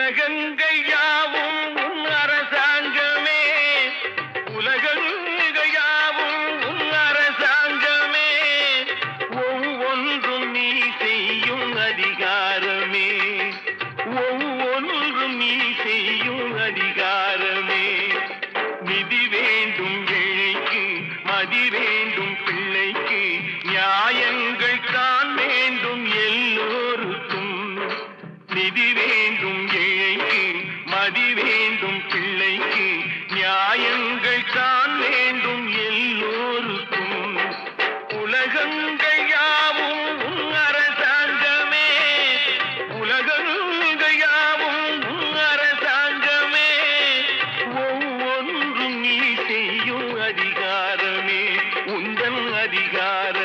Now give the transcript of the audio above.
உலகங்கள் யாவும் உன் அரசாங்கமே, உலகங்கள் யாவும் உன் அரசாங்கமே, ஒவ்வொன்றும் நீ செய்யும் அதிகாரமே, ஒவ்வொன்றும் நீ செய்யும் அதிகாரமே. நிதி வேண்டும் ஏழைக்கு, மதி வேண்டும் பிள்ளைக்கு, நியாயங்கள் தான் வேண்டும் எல்லோருக்கும். நிதி வேண்டும் ஏழைக்கு, மதி வேண்டும் பிள்ளைக்கு, நியாயங்கள் தான் வேண்டும் எல்லோருக்கும். உலகங்கள்